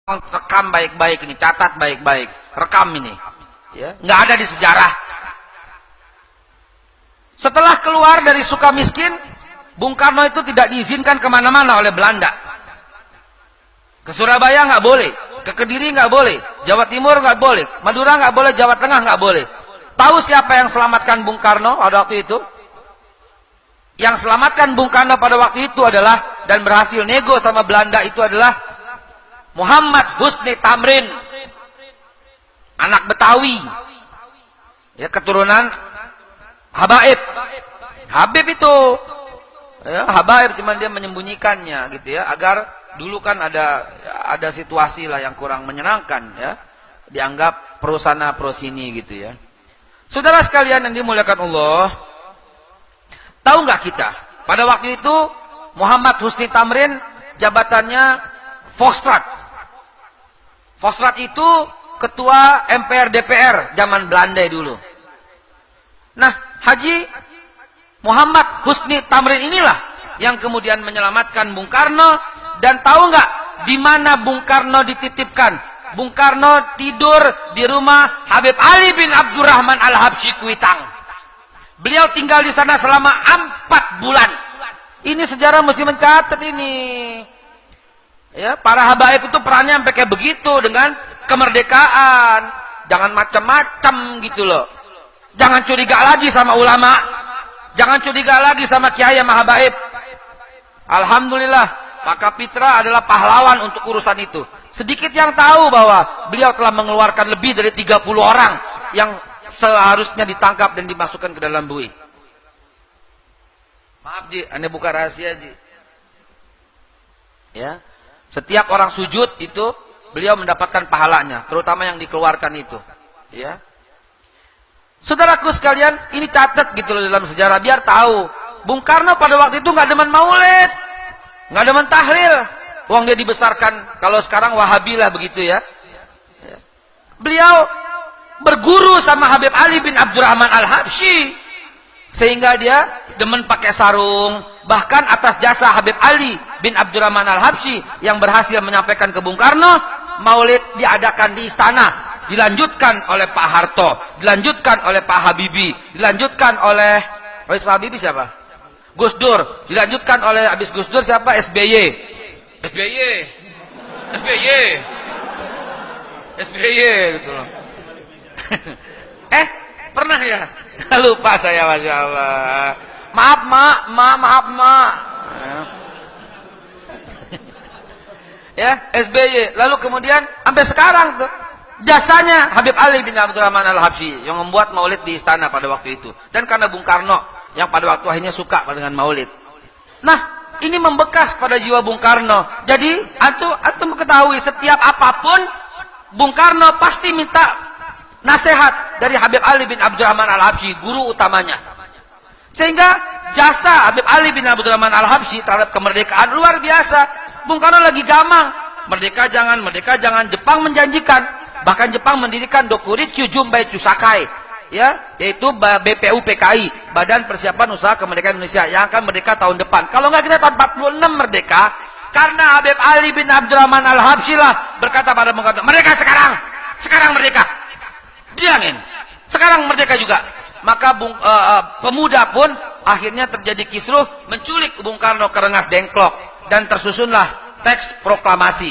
rekam baik-baik ini, catat baik-baik, rekam ini, ya, nggak ada di sejarah. Setelah keluar dari Sukamiskin, Bung Karno itu tidak diizinkan kemana-mana oleh Belanda. Ke Surabaya nggak boleh, ke Kediri nggak boleh, Jawa Timur nggak boleh, Madura nggak boleh, Jawa Tengah nggak boleh. Tahu siapa yang selamatkan Bung Karno pada waktu itu? Yang selamatkan Bung Karno pada waktu itu adalah, dan berhasil nego sama Belanda itu adalah Muhammad Husni Tamrin, anak Betawi, ya, keturunan Habaib. Habib itu, ya, Habaib, cuman dia menyembunyikannya gitu ya, agar dulu kan ada situasi lah yang kurang menyenangkan, ya, dianggap pro sana pro sini gitu ya. Saudara sekalian yang dimuliakan Allah, tahu nggak kita pada waktu itu Muhammad Husni Tamrin jabatannya Volkstraat. Volkstraat itu ketua MPR DPR zaman Belanda dulu. Nah, Haji Muhammad Husni Tamrin inilah yang kemudian menyelamatkan Bung Karno. Dan tahu nggak di mana Bung Karno dititipkan? Bung Karno tidur di rumah Habib Ali bin Abdurrahman Al-Habsyi Kuitang. Beliau tinggal di sana selama 4 bulan. Ini sejarah mesti mencatat ini. Ya, para habaib itu perannya sampai kayak begitu dengan kemerdekaan. Jangan macam-macam gitu loh. Jangan curiga lagi sama ulama. Jangan curiga lagi sama kiai sama habaib. Alhamdulillah, Pak Kapitra adalah pahlawan untuk urusan itu. Sedikit yang tahu bahwa beliau telah mengeluarkan lebih dari 30 orang yang seharusnya ditangkap dan dimasukkan ke dalam bui. Maaf Ji, Anda buka rahasia Ji. Ya. Setiap orang sujud itu beliau mendapatkan pahalanya, terutama yang dikeluarkan itu, ya. Saudaraku sekalian, ini catat gitu loh dalam sejarah biar tahu. Bung Karno pada waktu itu nggak demen maulid, nggak demen tahlil. Uang dia dibesarkan, kalau sekarang Wahabi lah begitu ya. Beliau berguru sama Habib Ali bin Abdurrahman Al-Habsyi, sehingga dia demen pakai sarung. Bahkan atas jasa Habib Ali bin Abdurrahman Al-Habsyi yang berhasil menyampaikan ke Bung Karno, maulid diadakan di istana, dilanjutkan oleh Pak Harto, dilanjutkan oleh Pak Habibie, dilanjutkan oleh Pak Habibie siapa? Gus Dur, dilanjutkan oleh habis Gus Dur siapa? SBY. SBY gitu loh. Pernah ya? Lupa saya, Masya Allah. Maaf mak. Ya, SBY. Lalu kemudian sampai sekarang tuh jasanya Habib Ali bin Abdurrahman Al-Habsyi yang membuat maulid di istana pada waktu itu. Dan karena Bung Karno yang pada waktu akhirnya suka dengan maulid. Nah, ini membekas pada jiwa Bung Karno. Jadi antum ketahui setiap apapun Bung Karno pasti minta nasihat dari Habib Ali bin Abdurrahman Al-Habsyi, guru utamanya. Sehingga jasa Habib Ali bin Abdurrahman Al-Habsyi terhadap kemerdekaan luar biasa. Bung Karno lagi gamang, merdeka jangan, Jepang menjanjikan, bahkan Jepang mendirikan Dokuritsu Jumbai Chusakai, ya, yaitu BPU PKI, Badan Persiapan Usaha Kemerdekaan Indonesia, yang akan merdeka tahun depan. Kalau nggak kita tahun 46 merdeka, karena Habib Ali bin Abdurrahman Al-Habsyi lah berkata pada Bung Karno, merdeka sekarang merdeka. Bilangin, sekarang merdeka juga. Maka pemuda pun akhirnya terjadi kisruh, menculik Bung Karno ke Rengas Dengklok, dan tersusunlah teks proklamasi.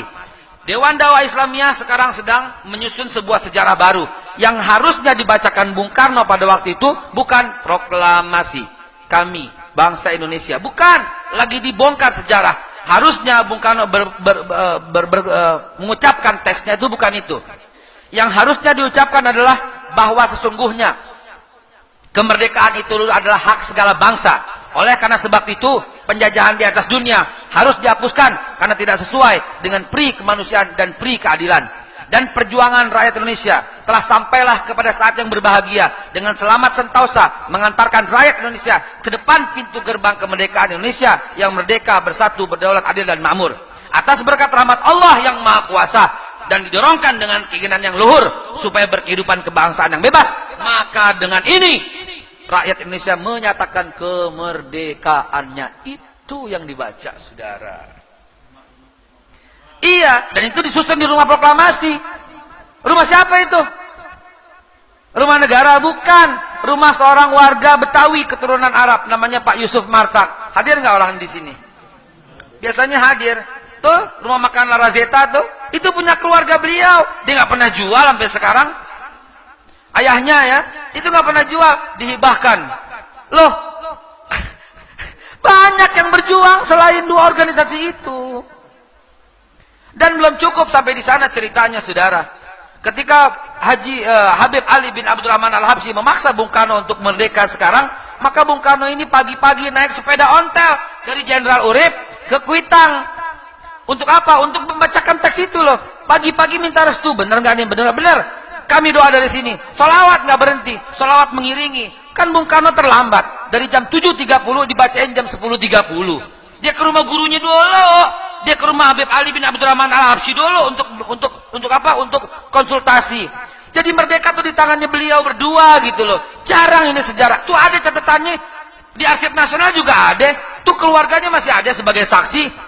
Dewan Dakwah Islamiyah sekarang sedang menyusun sebuah sejarah baru yang harusnya dibacakan Bung Karno pada waktu itu bukan proklamasi kami bangsa Indonesia, bukan lagi dibongkar sejarah. Harusnya Bung Karno mengucapkan teksnya itu bukan itu. Yang harusnya diucapkan adalah bahwa sesungguhnya kemerdekaan itu adalah hak segala bangsa. Oleh karena sebab itu, penjajahan di atas dunia harus dihapuskan karena tidak sesuai dengan pri kemanusiaan dan pri keadilan. Dan perjuangan rakyat Indonesia telah sampailah kepada saat yang berbahagia dengan selamat sentosa mengantarkan rakyat Indonesia ke depan pintu gerbang kemerdekaan Indonesia yang merdeka, bersatu, berdaulat, adil dan makmur. Atas berkat rahmat Allah yang Maha Kuasa dan didorongkan dengan keinginan yang luhur supaya berkehidupan kebangsaan yang bebas, maka dengan ini rakyat Indonesia menyatakan kemerdekaannya. Itu yang dibaca, saudara. Iya, dan itu disusun di rumah proklamasi. Rumah siapa itu? Rumah negara? Bukan. Rumah seorang warga Betawi keturunan Arab, namanya Pak Yusuf Martak. Hadir nggak orang di sini? Biasanya hadir. Tuh, rumah makan La Razeta tuh, itu punya keluarga beliau. Dia nggak pernah jual sampai sekarang. Ayahnya ya, itu nggak pernah jual, dihibahkan. Loh, banyak yang berjuang selain dua organisasi itu. Dan belum cukup sampai di sana ceritanya, saudara. Ketika Habib Ali bin Abdurrahman Al-Habsyi memaksa Bung Karno untuk merdeka sekarang, maka Bung Karno ini pagi-pagi naik sepeda ontel dari Jenderal Urip ke Kuitang. Untuk apa? Untuk membacakan teks itu loh. Pagi-pagi minta restu. Bener nggak nih? Bener. Kami doa dari sini. Solawat nggak berhenti. Solawat mengiringi. Kan Bung Karno terlambat. Dari jam 7.30 dibacain jam 10.30. Dia ke rumah gurunya dulu. Dia ke rumah Habib Ali bin Abdurrahman Al-Habsyi dulu untuk apa? Untuk konsultasi. Jadi merdeka tuh di tangannya beliau berdua gitu loh. Jarang ini sejarah. Tuh ada catatannya di Arsip Nasional juga ada. Tuh keluarganya masih ada sebagai saksi.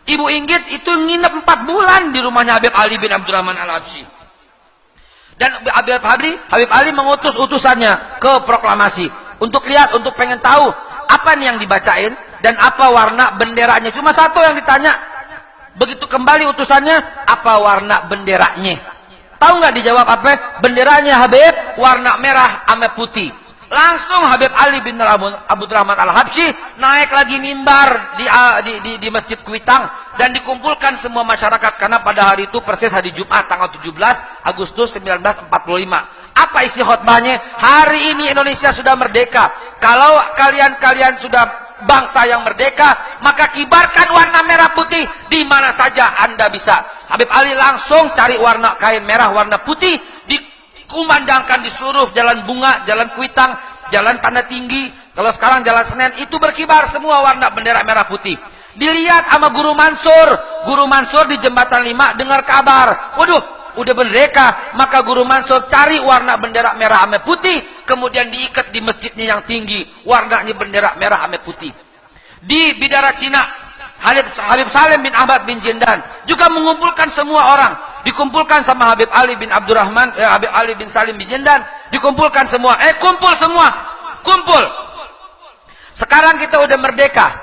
Ibu Inggit itu nginep 4 bulan di rumahnya Habib Ali bin Abdurrahman Al-Habsyi. Dan Habib Ali mengutus utusannya ke proklamasi untuk lihat, untuk pengen tahu apa nih yang dibacain dan apa warna benderanya. Cuma satu yang ditanya. Begitu kembali utusannya, apa warna benderanya? Tahu nggak dijawab apa? Benderanya Habib warna merah sama putih. Langsung Habib Ali bin Abdurrahman Al-Habsyi naik lagi mimbar di Masjid Kuitang dan dikumpulkan semua masyarakat, karena pada hari itu persis hari Jumat tanggal 17 Agustus 1945. Apa isi khutbahnya? Hari ini Indonesia sudah merdeka. Kalau kalian sudah bangsa yang merdeka, maka kibarkan warna merah putih di mana saja Anda bisa. Habib Ali langsung cari warna kain merah warna putih, dikumandangkan di seluruh jalan Bunga, jalan Kuitang, jalan Tanda Tinggi, kalau sekarang jalan Senen, itu berkibar semua warna bendera merah putih. Dilihat sama Guru Mansur di Jembatan 5 dengar kabar, waduh udah merdeka, maka Guru Mansur cari warna bendera merah sama putih, kemudian diikat di masjidnya yang tinggi, warnanya bendera merah sama putih. Di Bidara Cina, Habib Salim bin Ahmad bin Jindan juga mengumpulkan semua orang, dikumpulkan sama Habib Ali bin Abdurrahman, Habib Ali bin Salim bin Jindan, dikumpulkan semua, kumpul. Sekarang kita udah merdeka,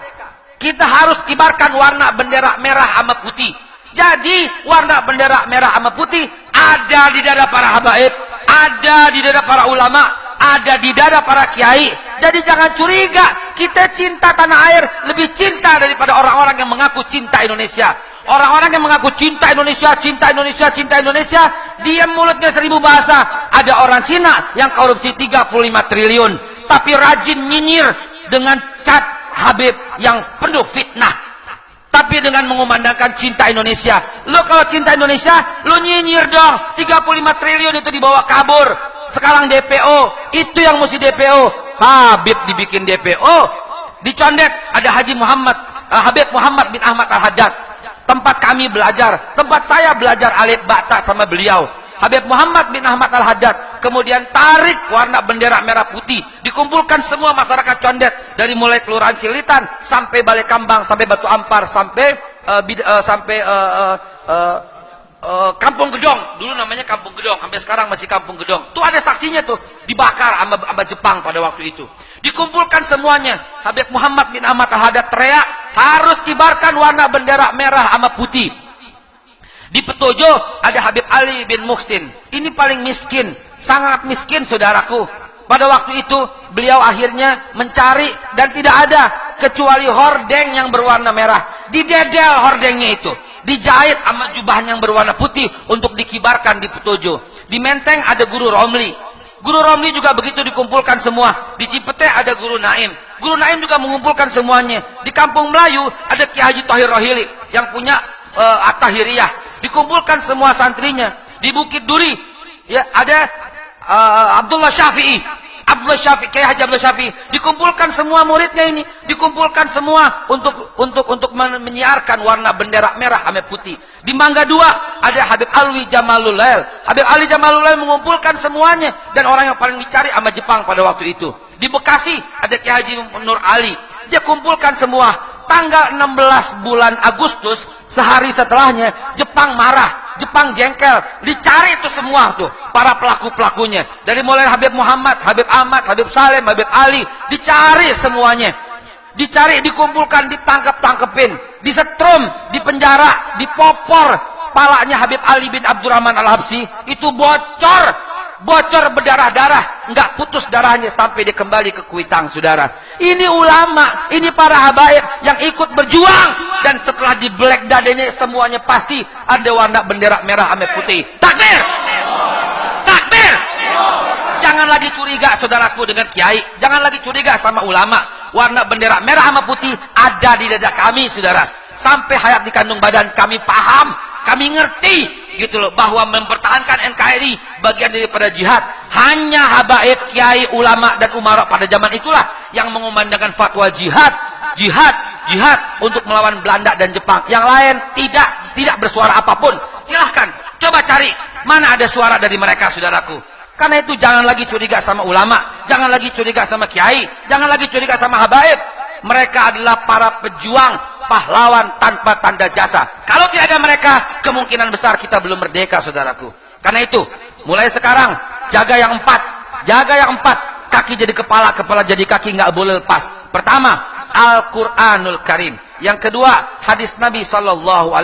kita harus kibarkan warna bendera merah sama putih. Jadi warna bendera merah sama putih ada di dada para habaib, ada di dada para ulama, ada di dada para kiai. Jadi jangan curiga, kita cinta tanah air lebih cinta daripada orang-orang yang mengaku cinta Indonesia. Orang-orang yang mengaku cinta Indonesia, diam mulutnya 1000 bahasa. Ada orang Cina yang korupsi 35 triliun, tapi rajin nyinyir dengan cat Habib yang penuh fitnah. Tapi dengan mengumandangkan cinta Indonesia. Lo kalau cinta Indonesia, lo nyinyir dong. 35 triliun itu dibawa kabur. Sekarang DPO, itu yang mesti DPO. Habib dibikin DPO. Dicondet ada Habib Muhammad bin Ahmad Al-Haddad. Tempat kami belajar, tempat saya belajar alif bata sama beliau. Habib Muhammad bin Ahmad Al-Haddad kemudian tarik warna bendera merah putih, dikumpulkan semua masyarakat Condet dari mulai Kelurahan Cilitan sampai Balai Kambang, sampai Batu Ampar, sampai Kampung Gedong. Dulu namanya Kampung Gedong, sampai sekarang masih Kampung Gedong. Tuh ada saksinya tuh, dibakar sama Jepang pada waktu itu. Dikumpulkan semuanya. Habib Muhammad bin Ahmad Al-Haddad teriak, harus kibarkan warna bendera merah sama putih. Di Petojo ada Habib Ali bin Muhsin. Ini paling miskin, sangat miskin saudaraku. Pada waktu itu beliau akhirnya mencari dan tidak ada kecuali hordeng yang berwarna merah. Didedel hordengnya itu, dijahit sama jubahnya yang berwarna putih untuk dikibarkan di Petojo. Di Menteng ada Guru Romli. Guru Romli juga begitu dikumpulkan semua. Di Cipete ada Guru Naim. Guru Naim juga mengumpulkan semuanya. Di Kampung Melayu ada Kiai Haji Thohir Rohili yang punya At-Tahiriyah. Dikumpulkan semua santrinya. Di Bukit Duri ya ada Abdullah Syafi'i, Kiai Haji Abdullah Syafi'i. Dikumpulkan semua muridnya ini, dikumpulkan semua untuk menyiarkan warna bendera merah sama putih. Di Mangga 2 ada Habib Alwi Jamalul Lail. Habib Ali Jamalul Lail mengumpulkan semuanya dan orang yang paling dicari sama Jepang pada waktu itu. Di Bekasi ada Kiai Haji Nur Ali. Dia kumpulkan semua. tanggal 16 bulan Agustus, sehari setelahnya, Jepang marah, Jepang jengkel, dicari itu semua tuh, para pelaku-pelakunya. Dari mulai Habib Muhammad, Habib Ahmad, Habib Salim, Habib Ali, dicari semuanya. Dicari, dikumpulkan, ditangkep-tangkepin, disetrum, dipenjara, dipopor. Palanya Habib Ali bin Abdurrahman Al-Habsyi itu bocor berdarah-darah, nggak putus darahnya sampai dia kembali ke Kuitang, saudara. Ini ulama, ini para habaib yang ikut berjuang, dan setelah di black dadanya semuanya pasti ada warna bendera merah sama putih. Takbir, takbir. Jangan lagi curiga, saudaraku, dengan kiai. Jangan lagi curiga sama ulama. Warna bendera merah sama putih ada di dada kami, saudara. Sampai hayat di kandung badan kami paham, kami ngerti gitu loh, bahwa mempertahankan NKRI bagian daripada jihad. Hanya habaib, kiai, ulama dan umara pada zaman itulah yang mengumandangkan fatwa jihad untuk melawan Belanda dan Jepang. Yang lain tidak bersuara apapun. Silahkan coba cari mana ada suara dari mereka, saudaraku. Karena itu jangan lagi curiga sama ulama, jangan lagi curiga sama kiai, jangan lagi curiga sama habaib. Mereka adalah para pejuang, pahlawan tanpa tanda jasa. Kalau tidak ada mereka, kemungkinan besar kita belum merdeka, saudaraku. Karena itu, mulai sekarang, jaga yang empat. Kaki jadi kepala, kepala jadi kaki, nggak boleh lepas. Pertama, Al-Quranul Karim. Yang kedua, hadis Nabi SAW.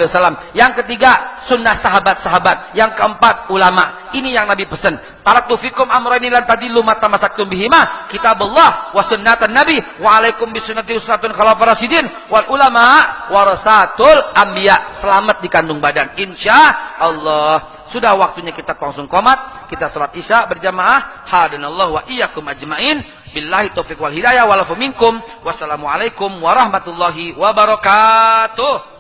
Yang ketiga, sunnah sahabat-sahabat. Yang keempat, ulama. Ini yang Nabi pesan. Taraktu fikum amrayni lan tadillu ma tamassaktum bihima, kitabullah wa sunnatan nabi wa alaikum bisunnati usnatun khalafar rasyidin wal ulama warasatul anbiya. Selamat di kandung badan, insya Allah. Sudah waktunya kita langsung qomat, kita salat isya berjamaah. Hadanallahu wa iyyakum ajmain. Billahi taufiq wal hidayah wal afu minkum. Wassalamualaikum warahmatullahi wabarakatuh.